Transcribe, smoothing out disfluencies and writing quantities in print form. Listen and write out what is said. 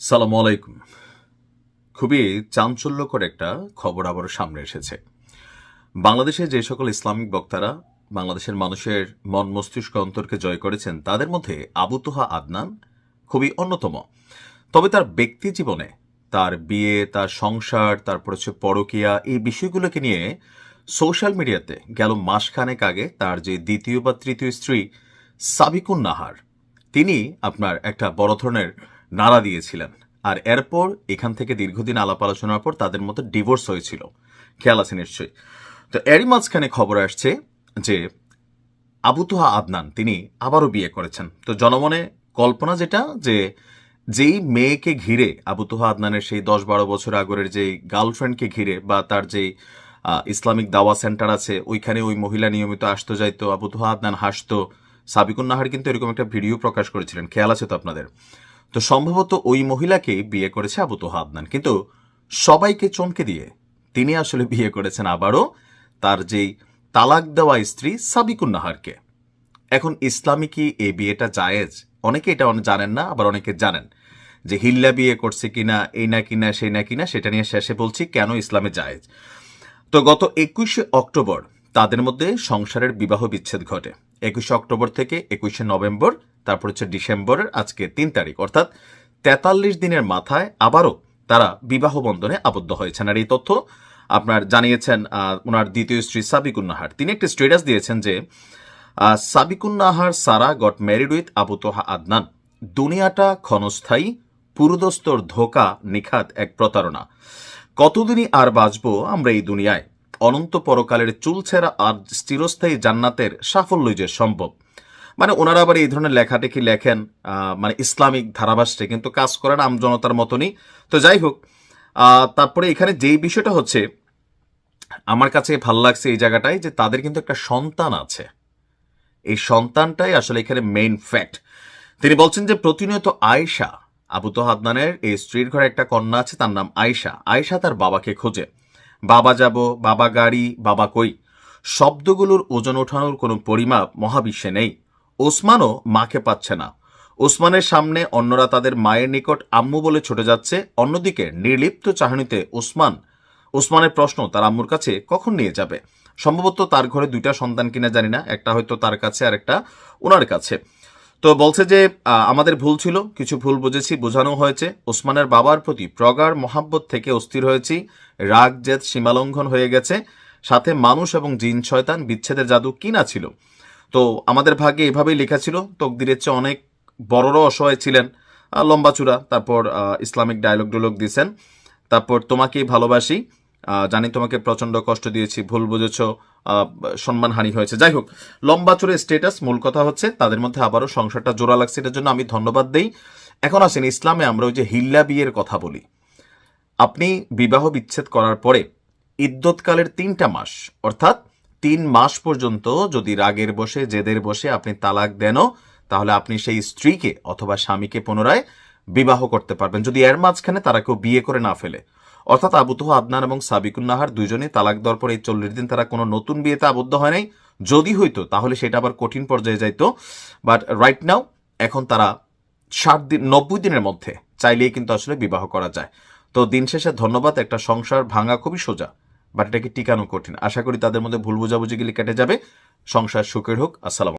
সালামু আলাইকুম। খুবই চাঞ্চল্যকর একটা খবর আবারও সামনে এসেছে। বাংলাদেশে যে সকল ইসলামিক বক্তারা বাংলাদেশের মানুষের মন মস্তিষ্ক অন্তরকে জয় করেছেন, তাদের মধ্যে আবু তোহা আদনান খুবই অন্যতম। তবে তার ব্যক্তি জীবনে, তার বিয়ে, তার সংসার, তারপর হচ্ছে পরকীয়া, এই বিষয়গুলোকে নিয়ে সোশ্যাল মিডিয়াতে গেল মাসখানেক আগে তার যে দ্বিতীয় বা তৃতীয় স্ত্রী সাবিকুন নাহার, তিনি আপনার একটা বড় ধরনের নাড়া দিয়েছিলেন। আর এরপর এখান থেকে দীর্ঘদিন আলাপ আলোচনার পর তাদের মধ্যে ডিভোর্স হয়েছিল, খেয়াল আছে নিশ্চয়ই। তো এরই মাঝখানে খবর আসছে যে আবু তোহা আদনান তিনি আবারও বিয়ে করেছেন। তো জনমনে কল্পনা যেটা, যে যেই মেয়েকে ঘিরে আবু তোহা আদনানের সেই 10-12 বছর আগরের যেই গার্লফ্রেন্ডকে ঘিরে, বা তার যেই ইসলামিক দাওয়া সেন্টার আছে, ওইখানে ওই মহিলা নিয়মিত আসতো যাইতো, আবু তোহা আদনান হাসতো। সাবিকুন নাহার কিন্তু এরকম একটা ভিডিও প্রকাশ করেছিলেন, খেয়াল আছে তো আপনাদের? তো সম্ভবত ওই মহিলাকেই বিয়ে করেছে আবু তোহা আদনান, কিন্তু সবাইকে চমকে দিয়ে তিনি আসলে বিয়ে করেছেন আবারও তার যেই তালাক দেওয়া স্ত্রী সাবিকুন নাহারকে। এখন ইসলামী কি এই বিয়েটা জায়েজ? অনেকে এটা জানেন না, আবার অনেকে জানেন যে হিল্লা বিয়ে করছে কিনা, এই না কিনা, সেই না কিনা, সেটা নিয়ে শেষে বলছি কেন ইসলামে জায়েজ। তো গত 21শে অক্টোবর তাদের মধ্যে সংসারের বিবাহ বিচ্ছেদ ঘটে। 21শে অক্টোবর থেকে 21শে নভেম্বর, তারপর হচ্ছে ডিসেম্বরের আজকে 3 তারিখ, অর্থাৎ 43 দিনের মাথায় আবারও তারা বিবাহ বন্ধনে আবদ্ধ হয়েছেন। আর এই তথ্য আপনার জানিয়েছেন ওনার দ্বিতীয় স্ত্রী সাবিকুন নাহার। তিনি একটি স্ট্যাটাস দিয়েছেন যে Sabikun Nahar Sara got married with Abu Toha Adnan. দুনিয়াটা ক্ষণস্থায়ী, পুরুদস্তর ধোকা, নিখাত এক প্রতারণা। কতদিনই আর বাঁচবো আমরা এই দুনিয়ায়, অনন্ত পরকালের চুলছেরা আর চিরস্থায়ী জান্নাতের সাফল্যই যে সম্ভব। মানে ওনারা আবার এই ধরনের লেখাটেখি লেখেন মানে ইসলামিক ধারাভাষ্যে, কিন্তু কাজ করেন আমজনতার মতনই। তো যাই হোক, তারপরে এখানে যেই বিষয়টা হচ্ছে আমার কাছে ভালো লাগছে এই জায়গাটায়, যে তাদের কিন্তু একটা সন্তান আছে। এই সন্তানটাই আসলে এখানে মেইন ফ্যাক্ট। তিনি বলছেন যে প্রতিনিয়ত আয়েশা, আবু তোহা আদনানের এই স্ত্রীর ঘরে একটা কন্যা আছে, তার নাম আয়েশা। আয়েশা তার বাবাকে খোঁজে, বাবা যাব, বাবা গাড়ি, বাবা কই। শব্দগুলোর ওজন ওঠানোর কোনো পরিমাপ মহাবিশ্বে নেই। ওসমানও মাকে পাচ্ছে না। ওসমানের সামনে অন্যরা তাদের মায়ের নিকট আম্মু বলে ছুটে যাচ্ছে, অন্যদিকে নির্লিপ্ত চাহনিতে ওসমানের প্রশ্ন তার আম্মুর কাছে কখন নিয়ে যাবে। সম্ভবত তার ঘরে 2টা সন্তান কিনা জানি না, একটা হয়তো তার কাছে আর একটা ওনার কাছে। তো বলছে যে আমাদের ভুল ছিল, কিছু ভুল বুঝেছি, বোঝানো হয়েছে। ওসমানের বাবার প্রতি প্রগাঢ় মহাব্বত থেকে অস্থির হয়েছি, রাগ জেদ সীমালঙ্ঘন হয়ে গেছে, সাথে মানুষ এবং জিন শয়তান বিচ্ছেদের জাদু কি না ছিল। তো আমাদের ভাগ্যে এভাবেই লেখা ছিল, তকদিরের চেয়ে অনেক বড়রাও অসহায় ছিলেন। লম্বা চূড়া, তারপর ইসলামিক ডায়লগ দিয়েছেন। তারপর তোমাকেই ভালোবাসি, জানি তোমাকে প্রচন্ড কষ্ট দিয়েছি, ভুল বুঝেছ, সম্মানহানি হয়েছে। যাই হোক, লম্বা চূড়ে স্টেটাস। মূল কথা হচ্ছে তাদের মধ্যে আবারও সংসারটা জোড়া লাগছে, এটার জন্য আমি ধন্যবাদ দেই। এখন আসেন ইসলামে আমরা ওই যে হিল্লা বিয়ের কথা বলি। আপনি বিবাহ বিচ্ছেদ করার পরে ইদ্যৎকালের 3টা মাস, অর্থাৎ 3 মাস পর্যন্ত যদি রাগের বসে, জেদের বসে আপনি তালাক দেনও, তাহলে আপনি সেই স্ত্রীকে অথবা স্বামীকে পুনরায় বিবাহ করতে পারবেন, যদি এর মাঝখানে তারা কেউ বিয়ে করে না ফেলে। অর্থাৎ আবু তোহা আদনান এবং সাবিকুন নাহার দুইজনেই তালাক দেওয়ার পর এই 40 দিন তারা কোনো নতুন বিয়েতে আবদ্ধ হয় নাই। যদি হইতো তাহলে সেটা আবার কঠিন পর্যায়ে যাইতো। বাট রাইট নাও এখন তারা 90 দিনের মধ্যে চাইলেই কিন্তু আসলে বিবাহ করা যায়। তো দিন শেষে ধন্যবাদ। একটা সংসার ভাঙা খুবই সোজা, বাট এটাকে টিকানো কঠিন। আশা করি তাদের মধ্যে ভুল বোঝাবুঝিগুলি কেটে যাবে, সংসার সুখের হোক। আসসালাম।